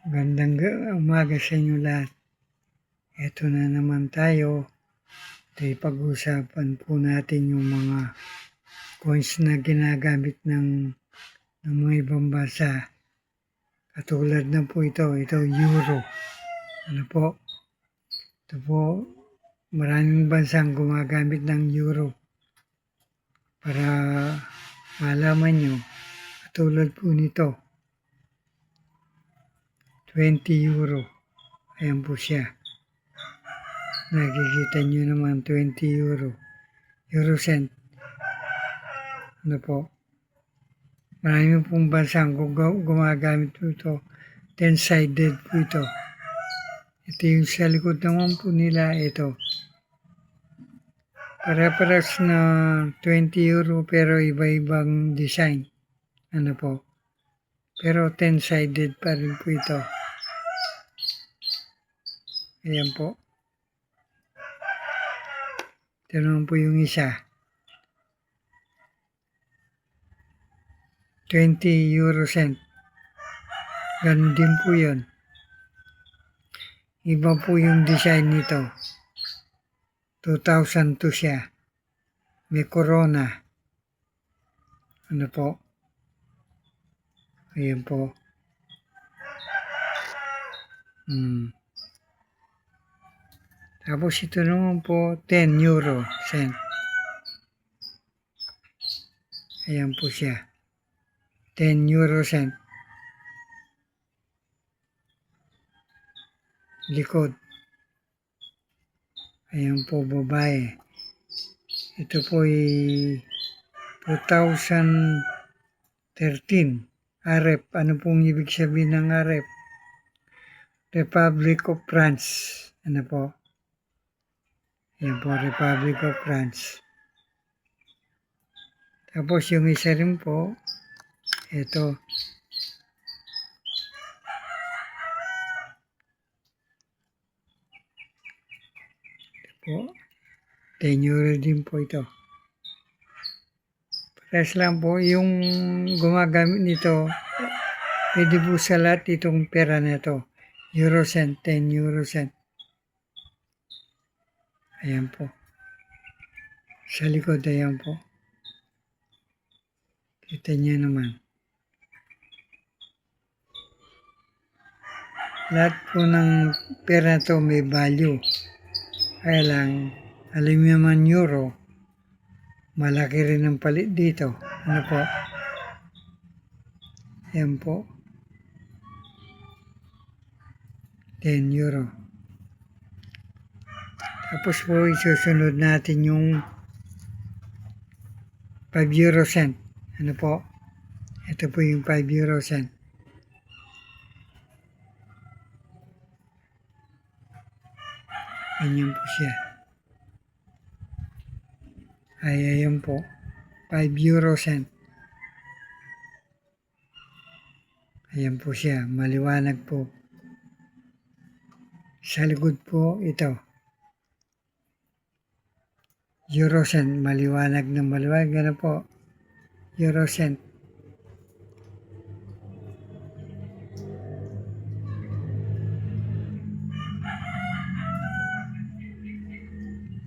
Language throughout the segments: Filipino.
Umaga sa inyo lahat. Ito na naman tayo. Pag-usapan po natin yung mga coins na ginagamit ng mga ibang bansa. Katulad na po ito euro. Ano po? Ito po, maraming bansang gumagamit ng euro. Para malaman nyo, katulad po nito. 20 euro. Ayan po siya. Nakikita nyo naman 20 euro. Euro cent. Ano po? Maraming pong bansang gumagamit po ito. 10-sided po ito. Ito yung sa likod naman po nila. Ito. Para-paras na 20 euro pero iba-ibang design. Ano po? Pero 10-sided pa rin po ito. Ayan po. Ito naman po yung isa. 20 euro cent. Ganun din po yun. Iba po yung design nito. 2002 siya. May corona. Ano po? Ayan po. Tapos ito naman po 10 euro cent. Ayan po siya. 10 euro cent. Likod. Ayan po babae. Ito po ay 2013. RF. Ano pong ibig sabihin ng RF? Republic of France. Ano po? Ayan po, Republic of France. Tapos yung isa rin po, ito. Ito po. 10 euro din po ito. Pares lang po, yung gumagamit nito, pwede po sa lahat itong pera na ito. Euro cent, 10 euro cent. Ayan po. Sa likod, ayan po. Kita niyo naman. Lahat po ng pera to may value. Kaya lang, alam niyo naman euro, malaki rin ang palit dito. Ano po? Ayan po. 10 euro. Tapos po isusunod natin yung 5 euro cent. Ano po? Ito po yung 5 euro cent. Ganyan po siya. Ayan po. 5 euro cent. Ayan po siya. Maliwanag po. Sa likod po ito. Euro cent. Maliwanag na maliwanag. Ano po? Euro cent.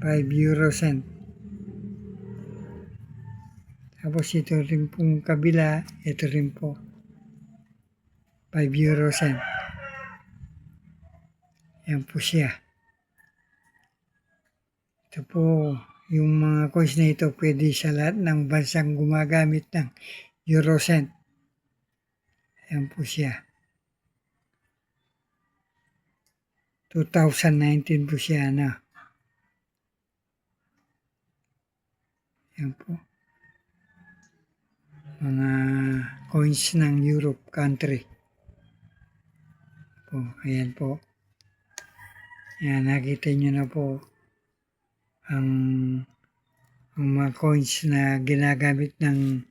€5 cent. Tapos ito rin pong kabila, ito rin po. 5 euro cent. Yan po siya. Ito po, yung mga coins na ito pwede sa lahat ng bansang gumagamit ng euro cent. Yan po siya. 2019 po siya na. Yan po. Mga coins ng Europe country. Po, ayan po. Yan, nakita nyo na po ang mga coins na ginagamit ng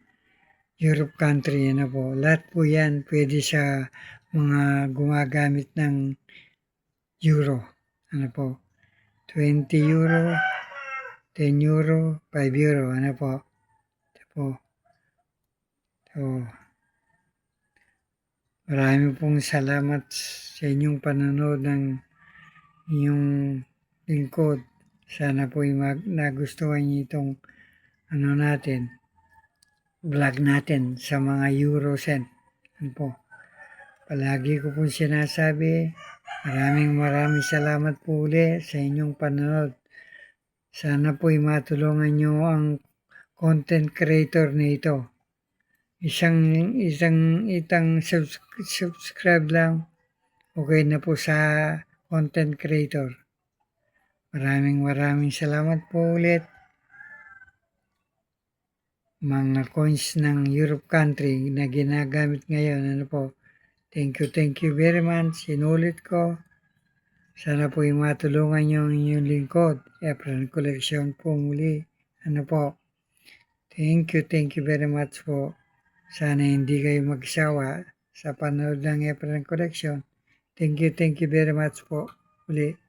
Europe country. Yan na po. Lahat po yan pwede sa mga gumagamit ng euro. Ano po? 20 euro, 10 euro, 5 euro. Ano po? Ito po. So, Marami pong salamat sa inyong panonood ng inyong lingkod. Sana po nagustuhan niyo itong vlog natin sa mga Eurocent. Ano po. Palagi ko pong sinasabi, maraming salamat po uli sa inyong panonood. Sana po'y matulungan nyo ang content creator na ito. Itang subscribe lang, okay na po sa content creator. Maraming salamat po ulit. Mga coins ng Europe country na ginagamit ngayon. Ano po? Thank you very much. Inulit ko. Sana po matulungan nyo ang inyong lingkod. Efren Collection po muli. Ano po? Thank you very much po. Sana hindi kayo magsawa sa panood ng Efren Collection. Thank you very much po. Muli.